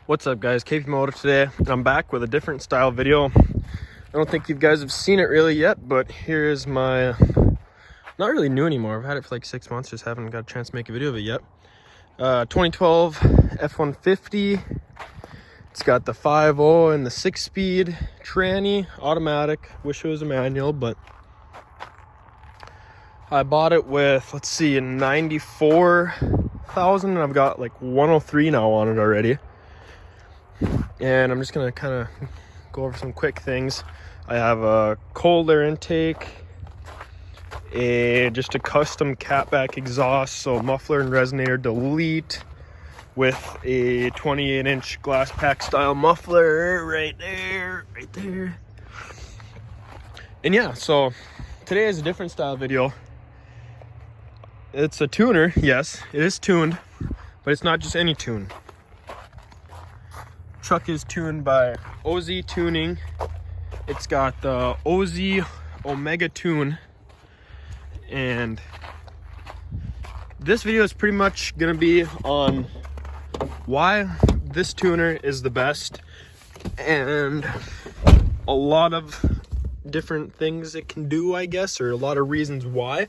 What's up, guys? MOTO today. I'm back with a different style video. I don't think you guys have seen it really yet, but here's my, not really new anymore. I've had it for like 6 months, just haven't got a chance to make a video of it yet. 2012 F-150. It's got the 5.0 and the 6-speed tranny, automatic. Wish it was a manual, but I bought it with, let's see, 94,000, and I've got like 103 now on it already. And I'm just gonna kind of go over some quick things. I have a cold air intake, just a custom catback exhaust, so muffler and resonator delete, with a 28-inch glass pack style muffler right there. And yeah, so today is a different style video. It's a tuner, yes, it is tuned, but it's not just any tune. Truck is tuned by OZ Tuning. It's got the OZ Omega Tune, and this video is pretty much gonna be on why this tuner is the best and a lot of different things it can do, I guess, or a lot of reasons why,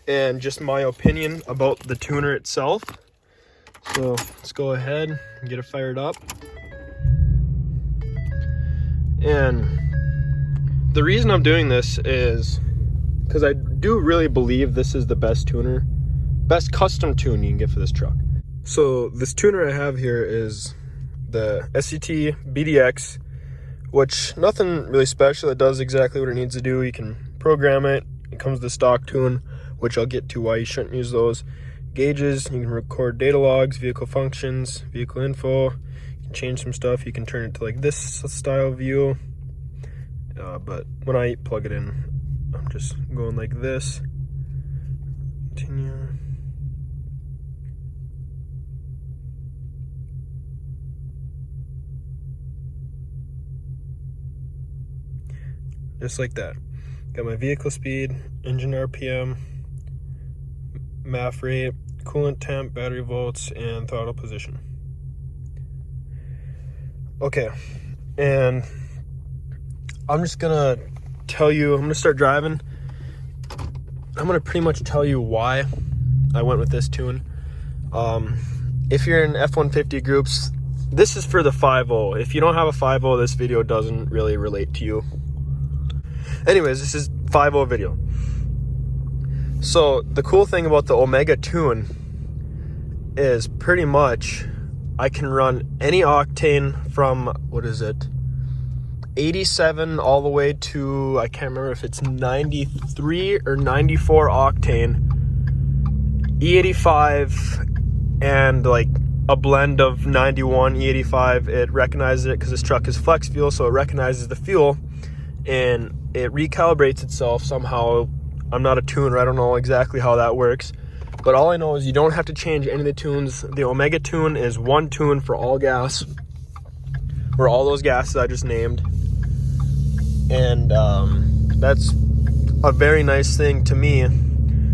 and just my opinion about the tuner itself. So let's go ahead and get it fired up. And the reason I'm doing this is because I do really believe this is the best tuner, best custom tune you can get for this truck. So this tuner I have here is the SCT BDX, which nothing really special. It does exactly what it needs to do. You can program it. It comes with the stock tune, which I'll get to why you shouldn't use those. Gauges, you can record data logs, vehicle functions, vehicle info. Change some stuff. You can turn it to like this style view, but when I plug it in, I'm just going like this. Continue. Just like that. Got my vehicle speed, engine RPM, MAF rate, coolant temp, battery volts, and throttle position. Okay, and I'm just gonna tell you, I'm gonna start driving. I'm gonna pretty much tell you why I went with this tune. If you're in F-150 groups, this is for the 5.0. If you don't have a 5.0, this video doesn't really relate to you. Anyways, this is 5.0 video. So the cool thing about the Omega tune is pretty much I can run any octane from, what is it, 87 all the way to, I can't remember if it's 93 or 94 octane, E85, and like a blend of 91, E85. It recognizes it because this truck is flex fuel, so it recognizes the fuel and it recalibrates itself somehow. I'm not a tuner, I don't know exactly how that works. But all I know is you don't have to change any of the tunes. The Omega tune is one tune for all gas, or all those gases I just named. And that's a very nice thing to me,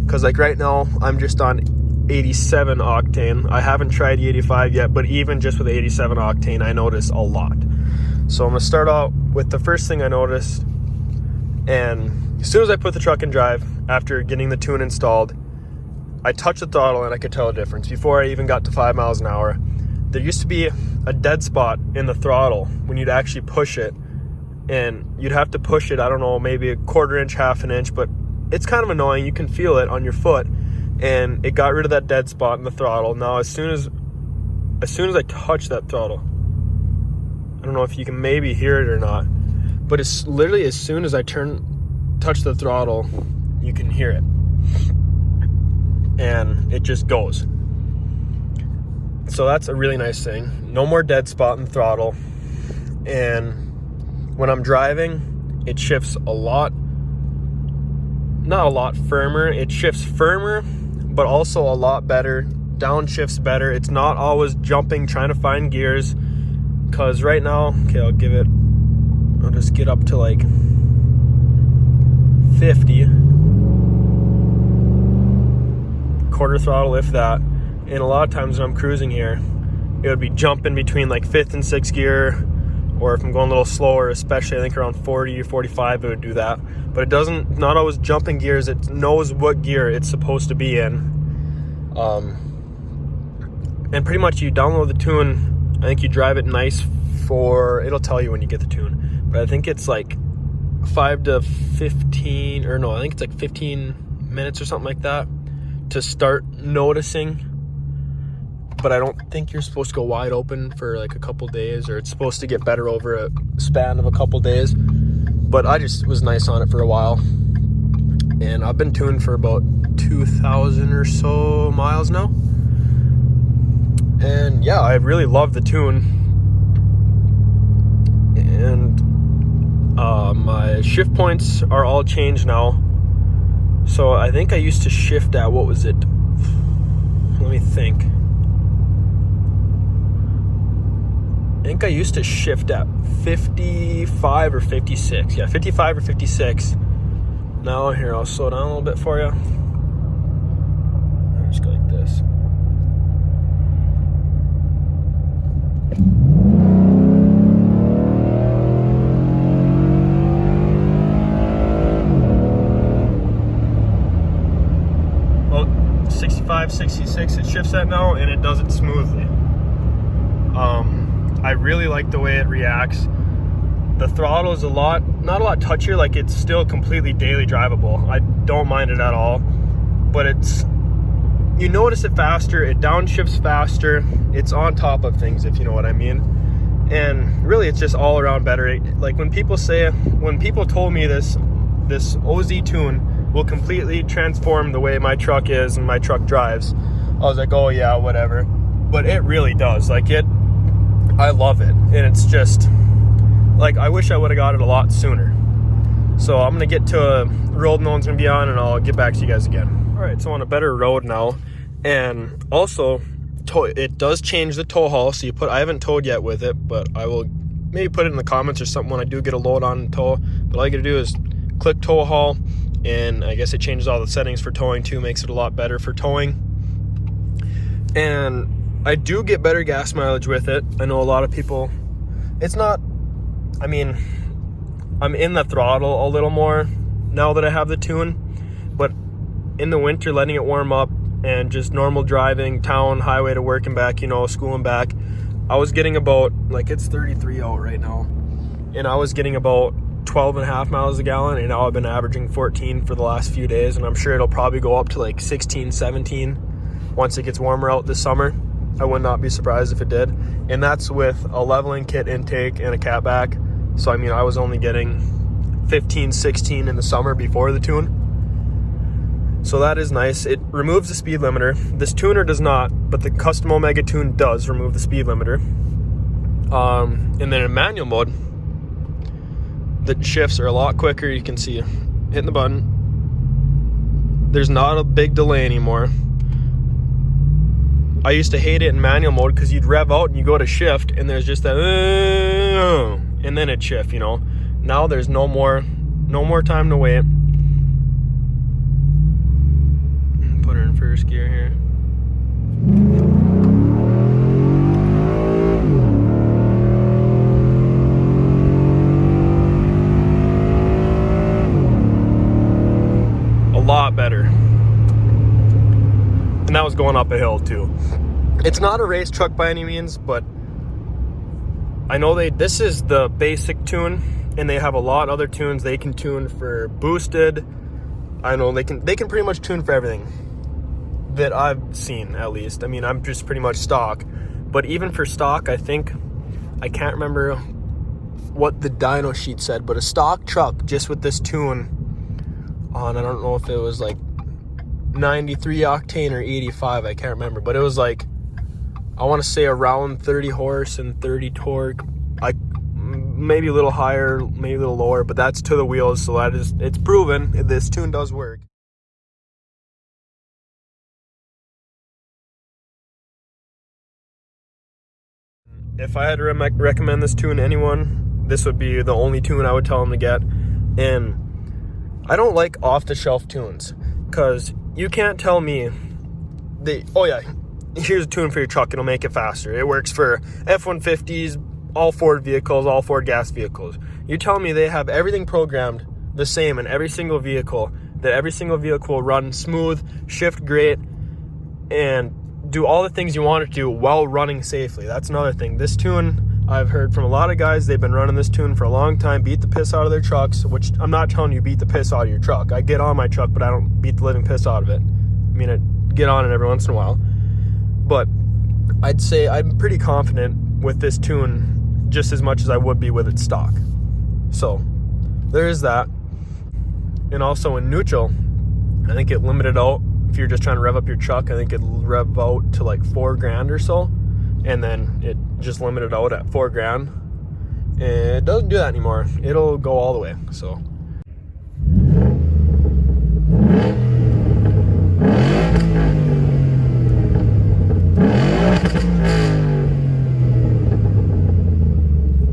because like right now I'm just on 87 octane. I haven't tried the 85 yet, but even just with 87 octane, I notice a lot. So I'm gonna start out with the first thing I noticed. And as soon as I put the truck in drive, after getting the tune installed, I touched the throttle and I could tell a difference. Before I even got to 5 miles an hour, there used to be a dead spot in the throttle when you'd actually push it, and you'd have to push it, I don't know, maybe a quarter inch, half an inch, but it's kind of annoying. You can feel it on your foot, and it got rid of that dead spot in the throttle. Now as soon as I touch that throttle, I don't know if you can maybe hear it or not, but it's literally as soon as I touch the throttle, you can hear it. And it just goes. So that's a really nice thing. No more dead spot in the throttle. And when I'm driving, it shifts a lot, not a lot firmer. It shifts firmer, but also a lot better. Downshifts better. It's not always jumping, trying to find gears. Because right now, okay, I'll just get up to like 50. Quarter throttle, if that. And a lot of times when I'm cruising here, it would be jumping between like 5th and 6th gear, or if I'm going a little slower, especially I think around 40 or 45, it would do that. But it doesn't, not always jumping gears. It knows what gear it's supposed to be in. And pretty much you download the tune, I think you drive it nice for, it'll tell you when you get the tune, but I think it's like 5 to 15, or no, I think it's like 15 minutes or something like that to start noticing. But I don't think you're supposed to go wide open for like a couple days, or it's supposed to get better over a span of a couple days. But I just was nice on it for a while, and I've been tuned for about 2,000 or so miles now. And yeah, I really love the tune. And my shift points are all changed now. So I think I used to shift at, what was it? Let me think. I think I used to shift at 55 or 56. Yeah, 55 or 56. Now here, I'll slow down a little bit for you. I'll just go like this. Well, 65, 66 it shifts at now, and it does it smoothly. I really like the way it reacts. The throttle is not a lot touchier, like it's still completely daily drivable. I don't mind it at all, but you notice it faster, it downshifts faster, it's on top of things, if you know what I mean. And really it's just all around better. Like when people told me this OZ tune will completely transform the way my truck is and my truck drives, I was like, oh yeah, whatever. But it really does. Like I love it, and it's just like, I wish I would have got it a lot sooner. So I'm gonna get to a road no one's gonna be on, and I'll get back to you guys again. All right, so on a better road now, and also it does change the tow haul. So I haven't towed yet with it, but I will maybe put it in the comments or something when I do get a load on tow. But all you gotta do is click tow haul, and I guess it changes all the settings for towing too, makes it a lot better for towing. And I do get better gas mileage with it. I know a lot of people, it's not, I mean, I'm in the throttle a little more now that I have the tune, but in the winter, letting it warm up and just normal driving, town, highway to work and back, school and back, I was getting about, like, it's 33 out right now, and I was getting about 12.5 miles a gallon, and now I've been averaging 14 for the last few days, and I'm sure it'll probably go up to like 16, 17 once it gets warmer out this summer. I would not be surprised if it did. And that's with a leveling kit intake and a catback. So I mean, I was only getting 15, 16 in the summer before the tune. So that is nice. It removes the speed limiter. This tuner does not, but the custom Omega tune does remove the speed limiter. And then in manual mode, the shifts are a lot quicker. You can see hitting the button. There's not a big delay anymore. I used to hate it in manual mode because you'd rev out and you go to shift and there's just that and then it shift, Now there's no more time to wait. Put her in first gear here. A lot better. And that was going up a hill too. It's not a race truck by any means, but I know this is the basic tune, and they have a lot of other tunes they can tune for boosted. I know they can pretty much tune for everything that I've seen, at least. I mean, I'm just pretty much stock, but even for stock, I can't remember what the dyno sheet said, but a stock truck just with this tune on, I don't know if it was like 93 octane or 85, I can't remember, but it was like, I want to say around 30 horse and 30 torque, maybe a little higher, maybe a little lower, but that's to the wheels, so it's proven this tune does work. If I had to recommend this tune to anyone, this would be the only tune I would tell them to get. And I don't like off-the-shelf tunes, because you can't tell me here's a tune for your truck, it'll make it faster. It works for F-150s, all Ford vehicles, all Ford gas vehicles. You're telling me they have everything programmed the same in every single vehicle, that every single vehicle will run smooth, shift great, and do all the things you want it to do while running safely. That's another thing. This tune, I've heard from a lot of guys, they've been running this tune for a long time, beat the piss out of their trucks, which I'm not telling you beat the piss out of your truck. I get on my truck, but I don't beat the living piss out of it. I mean, I get on it every once in a while. But I'd say I'm pretty confident with this tune just as much as I would be with its stock. So there is that. And also in neutral, I think it limited out. If you're just trying to rev up your truck, I think it rev out to like $4,000 or so, and then it just limited out at $4,000. And it doesn't do that anymore. It'll go all the way. So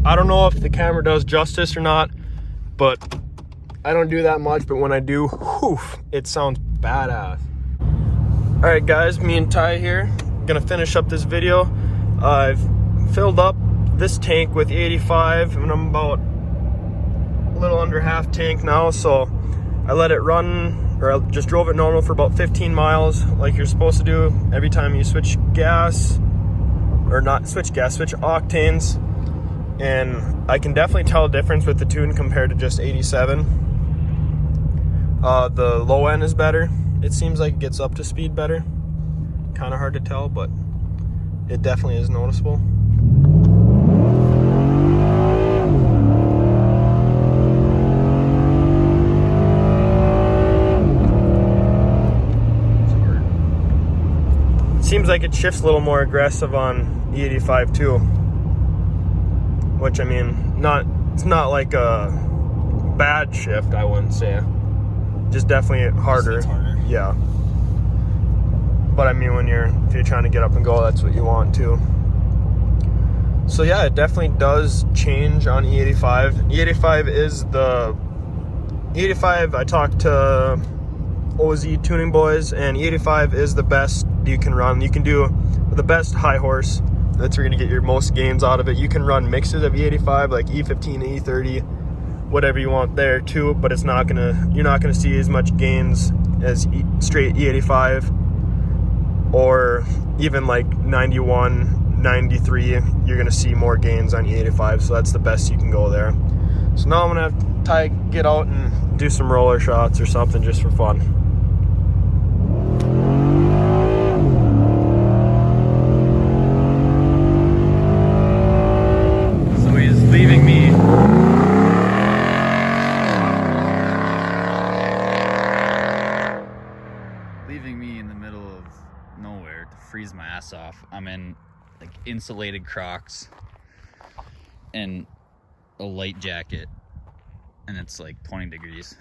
I don't know if the camera does justice or not, but I don't do that much. But when I do, whew, it sounds badass. Alright guys, me and Ty here, gonna finish up this video. I've filled up this tank with 85 and I'm about a little under half tank now, so I let it run, or I just drove it normal for about 15 miles like you're supposed to do every time you switch gas, or not switch gas, switch octanes. And I can definitely tell a difference with the tune compared to just 87. The low end is better. It seems like it gets up to speed better. Kind of hard to tell, but it definitely is noticeable. Seems like it shifts a little more aggressive on E85 too. Which, I mean, it's not like a bad shift, I wouldn't say. Just definitely harder. It's harder. Yeah. But I mean, if you're trying to get up and go, that's what you want to. So yeah, it definitely does change on E85. E85, I talked to OZ Tuning Boys, and E85 is the best you can run. You can do the best high horse. That's where you're gonna get your most gains out of it. You can run mixes of E85, like E15, E30, whatever you want there too, but you're not gonna see as much gains as straight E85, or even like 91, 93. You're gonna see more gains on E85, so that's the best you can go there. So now I'm gonna have Ty get out and do some roller shots or something just for fun. So he's leaving me. In the middle of nowhere to freeze my ass off. I'm in like insulated Crocs and a light jacket, and it's like 20 degrees.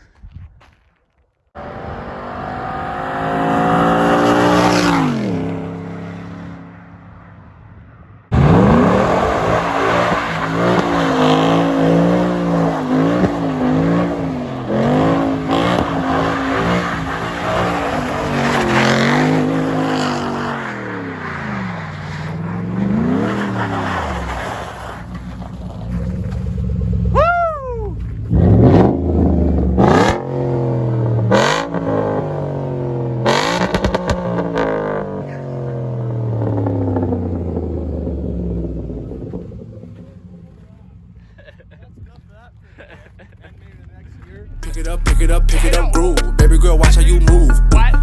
Pick it up, groove. Baby girl, watch how you move. What?